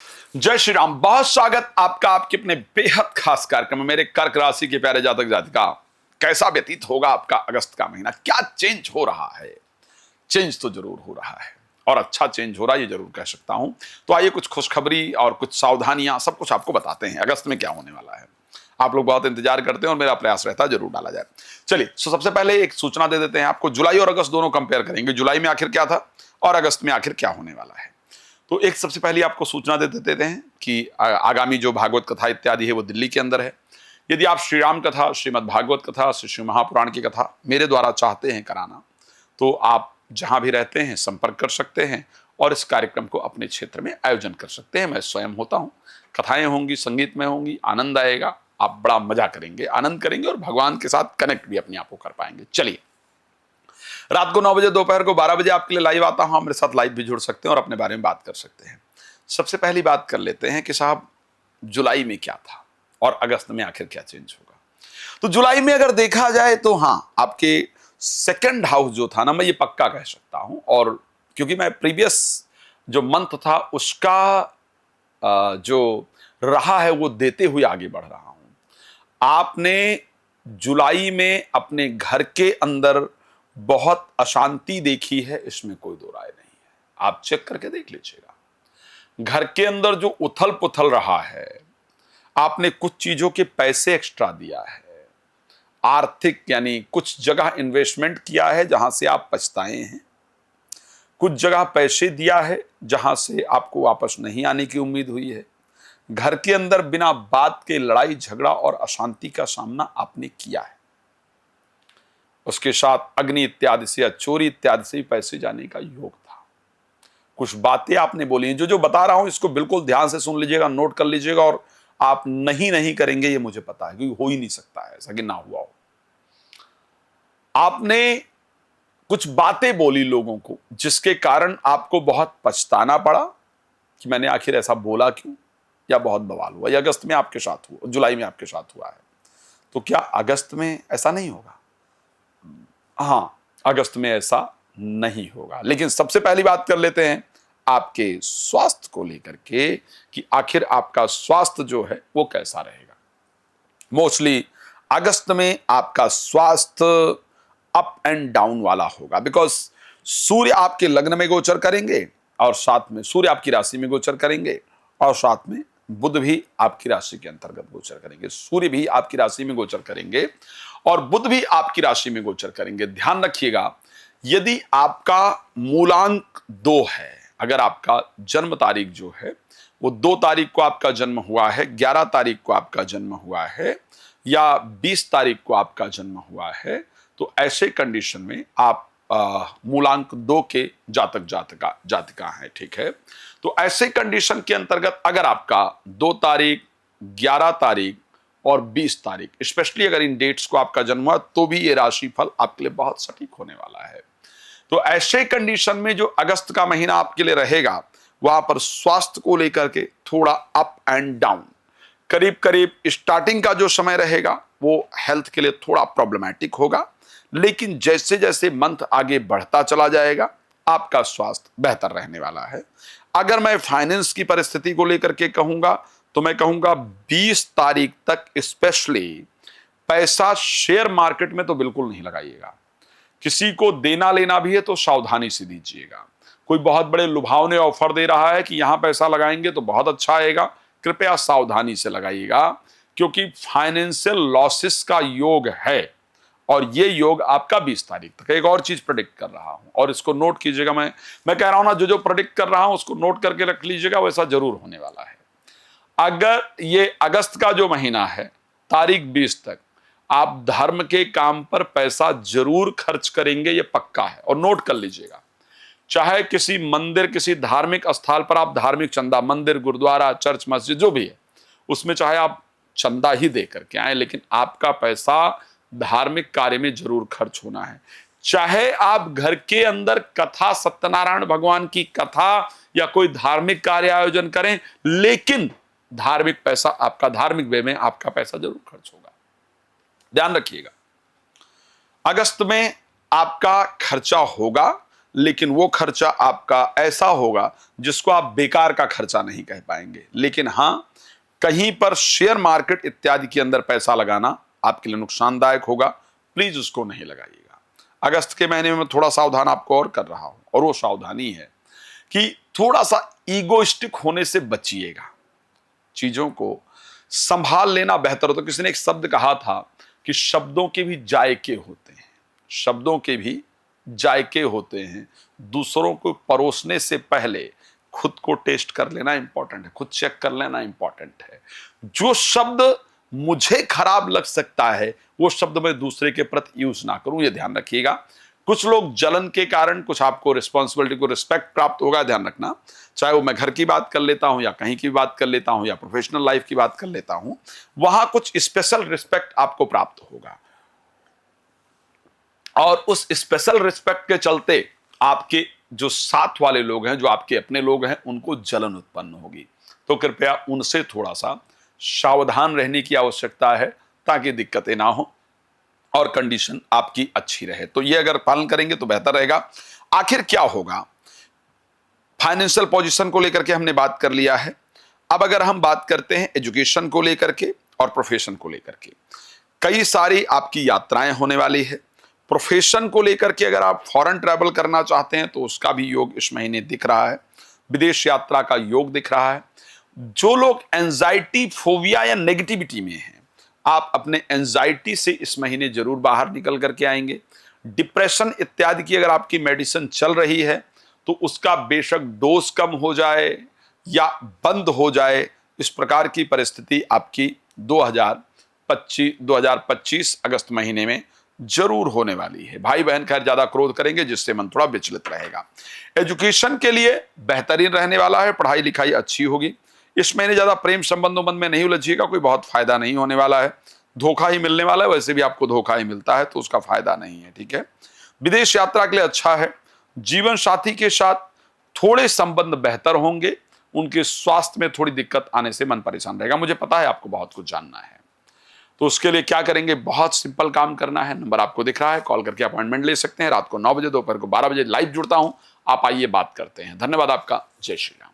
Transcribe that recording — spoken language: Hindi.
जय श्री राम। बहुत स्वागत आपका आपके अपने बेहद खास कार्यक्रम में। मेरे कर्क राशि के प्यारे जातक जातिका, कैसा व्यतीत होगा आपका अगस्त का महीना? क्या चेंज हो रहा है? चेंज तो जरूर हो रहा है और अच्छा चेंज हो रहा है, ये जरूर कह सकता हूं। तो आइए कुछ खुशखबरी और कुछ सावधानियां सब कुछ आपको बताते हैं अगस्त में क्या होने वाला है। आप लोग बहुत इंतजार करते हैं और मेरा प्रयास रहता है जरूर डाला जाए। चलिए, तो सबसे पहले एक सूचना दे देते हैं आपको। जुलाई और अगस्त दोनों कंपेयर करेंगे, जुलाई में आखिर क्या था और अगस्त में आखिर क्या होने वाला है। तो एक सबसे पहले आपको सूचना दे देते हैं कि आगामी जो भागवत कथा इत्यादि है वो दिल्ली के अंदर है। यदि आप श्री राम कथा, श्रीमद् भागवत कथा, श्री शिव महापुराण की कथा मेरे द्वारा चाहते हैं कराना, तो आप जहां भी रहते हैं संपर्क कर सकते हैं और इस कार्यक्रम को अपने क्षेत्र में आयोजन कर सकते हैं। मैं स्वयं होता हूं, कथाएं होंगी, संगीत में होंगी, आनंद आएगा, आप बड़ा मजा करेंगे, आनंद करेंगे और भगवान के साथ कनेक्ट भी अपने आप को कर पाएंगे। चलिए, रात को 9 बजे, दोपहर को 12 बजे आपके लिए लाइव आता हूं। आप मेरे साथ लाइव भी जुड़ सकते हैं और अपने बारे में बात कर सकते हैं। सबसे पहली बात कर लेते हैं कि साहब, जुलाई में क्या था और अगस्त में आखिर क्या चेंज होगा। तो जुलाई में अगर देखा जाए तो हाँ, आपके सेकंड हाउस जो था ना, मैं ये पक्का कह सकता हूं, और क्योंकि मैं प्रीवियस जो मंथ था उसका जो रहा है वो देते हुए आगे बढ़ रहा हूं। आपने जुलाई में अपने घर के अंदर बहुत अशांति देखी है, इसमें कोई दो राय नहीं है। आप चेक करके देख लीजिएगा, घर के अंदर जो उथल पुथल रहा है, आपने कुछ चीजों के पैसे एक्स्ट्रा दिया है, आर्थिक यानी कुछ जगह इन्वेस्टमेंट किया है जहां से आप पछताए हैं, कुछ जगह पैसे दिया है जहां से आपको वापस नहीं आने की उम्मीद हुई है। घर के अंदर बिना बात के लड़ाई झगड़ा और अशांति का सामना आपने किया है। उसके साथ अग्नि इत्यादि से या चोरी इत्यादि से पैसे जाने का योग था। कुछ बातें आपने बोली, जो बता रहा हूं इसको बिल्कुल ध्यान से सुन लीजिएगा, नोट कर लीजिएगा, और आप नहीं करेंगे ये मुझे पता है, क्योंकि हो ही नहीं सकता है ऐसा कि ना हुआ हो। आपने कुछ बातें बोली लोगों को जिसके कारण आपको बहुत पछताना पड़ा कि मैंने आखिर ऐसा बोला क्यों, या बहुत बवाल हुआ। या अगस्त में आपके साथ हुआ, जुलाई में आपके साथ हुआ है, तो क्या अगस्त में ऐसा नहीं होगा? हाँ, अगस्त में ऐसा नहीं होगा। लेकिन सबसे पहली बात कर लेते हैं आपके स्वास्थ्य को लेकर के कि आखिर आपका स्वास्थ्य जो है वो कैसा रहेगा। मोस्टली अगस्त में आपका स्वास्थ्य अप एंड डाउन वाला होगा, बिकॉज सूर्य आपके लग्न में गोचर करेंगे और साथ में सूर्य आपकी राशि में गोचर करेंगे और साथ में बुध भी आपकी राशि के अंतर्गत गोचर करेंगे। सूर्य भी आपकी राशि में गोचर करेंगे और बुध भी आपकी राशि में गोचर करेंगे। ध्यान रखिएगा, यदि आपका मूलांक 2 है, अगर आपका जन्म तारीख जो है वो 2 तारीख को आपका जन्म हुआ है, 11 तारीख को आपका जन्म हुआ है या 20 तारीख को आपका जन्म हुआ है, तो ऐसे कंडीशन में आप मूलांक 2 के जातक जातिका है, ठीक है। तो ऐसे कंडीशन के अंतर्गत अगर आपका 2 तारीख, 11 तारीख और 20 तारीख, स्पेशली अगर इन डेट्स को आपका जन्म हुआ, तो भी ये राशि फल आपके लिए बहुत सटीक होने वाला है। तो ऐसे कंडीशन में जो अगस्त का महीना आपके लिए रहेगा, वहां पर स्वास्थ्य को लेकर के थोड़ा अप एंड डाउन, करीब करीब स्टार्टिंग का जो समय रहेगा वो हेल्थ के लिए थोड़ा प्रॉब्लमैटिक होगा, लेकिन जैसे जैसे मंथ आगे बढ़ता चला जाएगा आपका स्वास्थ्य बेहतर रहने वाला है। अगर मैं फाइनेंस की परिस्थिति को लेकर के कहूंगा तो मैं कहूंगा 20 तारीख तक स्पेशली पैसा शेयर मार्केट में तो बिल्कुल नहीं लगाइएगा। किसी को देना लेना भी है तो सावधानी से दीजिएगा। कोई बहुत बड़े लुभावने ऑफर दे रहा है कि यहां पैसा लगाएंगे तो बहुत अच्छा आएगा, कृपया सावधानी से लगाइएगा, क्योंकि फाइनेंशियल लॉसेस का योग है और ये योग आपका 20 तारीख तक। एक और चीज प्रेडिक्ट कर रहा हूं और इसको नोट कीजिएगा, मैं कह रहा हूं ना, जो प्रेडिक्ट कर रहा हूं उसको नोट करके रख लीजिएगा, वैसा जरूर होने वाला है। अगर ये अगस्त का जो महीना है, तारीख 20 तक आप धर्म के काम पर पैसा जरूर खर्च करेंगे, ये पक्का है, और नोट कर लीजिएगा। चाहे किसी मंदिर, किसी धार्मिक स्थल पर आप धार्मिक चंदा, मंदिर, गुरुद्वारा, चर्च, मस्जिद जो भी है, उसमें चाहे आप चंदा ही दे करके आए, लेकिन आपका पैसा धार्मिक कार्य में जरूर खर्च होना है। चाहे आप घर के अंदर कथा, सत्यनारायण भगवान की कथा या कोई धार्मिक कार्य आयोजन करें, लेकिन धार्मिक पैसा आपका, धार्मिक वे में आपका पैसा जरूर खर्च होगा। ध्यान रखिएगा, अगस्त में आपका खर्चा होगा, लेकिन वो खर्चा आपका ऐसा होगा जिसको आप बेकार का खर्चा नहीं कह पाएंगे। लेकिन हां, कहीं पर शेयर मार्केट इत्यादि के अंदर पैसा लगाना आपके लिए नुकसानदायक होगा, प्लीज उसको नहीं लगाइएगा। अगस्त के महीने में मैं थोड़ा सावधान आपको और कर रहा हूं, और वो सावधानी है कि थोड़ा सा ईगोइस्टिक होने से बचिएगा। चीजों को संभाल लेना बेहतर होता है। किसी ने एक शब्द कहा था कि शब्दों के भी जायके होते हैं, शब्दों के भी जायके होते हैं। दूसरों को परोसने से पहले खुद को टेस्ट कर लेना इंपॉर्टेंट है, खुद चेक कर लेना इंपॉर्टेंट है। जो शब्द मुझे खराब लग सकता है वो शब्द मैं दूसरे के प्रति यूज ना करूं, यह ध्यान रखिएगा। कुछ लोग जलन के कारण कुछ आपको रिस्पॉन्सिबिलिटी को रिस्पेक्ट प्राप्त होगा, ध्यान रखना। चाहे वो मैं घर की बात कर लेता हूं या कहीं की बात कर लेता हूं या प्रोफेशनल लाइफ की बात कर लेता हूं, वहां कुछ स्पेशल रिस्पेक्ट आपको प्राप्त होगा, और उस स्पेशल रिस्पेक्ट के चलते आपके जो साथ वाले लोग हैं, जो आपके अपने लोग हैं, उनको जलन उत्पन्न होगी। तो कृपया उनसे थोड़ा सा सावधान रहने की आवश्यकता है ताकि दिक्कतें ना हो और कंडीशन आपकी अच्छी रहे। तो ये अगर पालन करेंगे तो बेहतर रहेगा। आखिर क्या होगा, फाइनेंशियल पोजीशन को लेकर के हमने बात कर लिया है। अब अगर हम बात करते हैं एजुकेशन को लेकर के और प्रोफेशन को लेकर के, कई सारी आपकी यात्राएं होने वाली है। प्रोफेशन को लेकर के अगर आप फॉरेन ट्रैवल करना चाहते हैं तो उसका भी योग इस महीने दिख रहा है, विदेश यात्रा का योग दिख रहा है। जो लोग एंजाइटी, फोबिया या नेगेटिविटी में हैं, आप अपने एंजाइटी से इस महीने जरूर बाहर निकल करके आएंगे। डिप्रेशन इत्यादि की अगर आपकी मेडिसिन चल रही है तो उसका बेशक डोज कम हो जाए या बंद हो जाए, इस प्रकार की परिस्थिति आपकी 2025 अगस्त महीने में जरूर होने वाली है। भाई बहन खैर ज्यादा क्रोध करेंगे जिससे मन थोड़ा विचलित रहेगा। एजुकेशन के लिए बेहतरीन रहने वाला है, पढ़ाई लिखाई अच्छी होगी। इस महीने ज्यादा प्रेम संबंधों में नहीं उलझिएगा, कोई बहुत फायदा नहीं होने वाला है, धोखा ही मिलने वाला है। वैसे भी आपको धोखा ही मिलता है तो उसका फायदा नहीं है, ठीक है। विदेश यात्रा के लिए अच्छा है। जीवन साथी के साथ थोड़े संबंध बेहतर होंगे, उनके स्वास्थ्य में थोड़ी दिक्कत आने से मन परेशान रहेगा। मुझे पता है आपको बहुत कुछ जानना है, तो उसके लिए क्या करेंगे, बहुत सिंपल काम करना है। नंबर आपको दिख रहा है, कॉल करके अपॉइंटमेंट ले सकते हैं। रात को 9 बजे, दोपहर को 12 बजे लाइव जुड़ता हूं, आप आइए बात करते हैं। धन्यवाद आपका। जय श्री राम।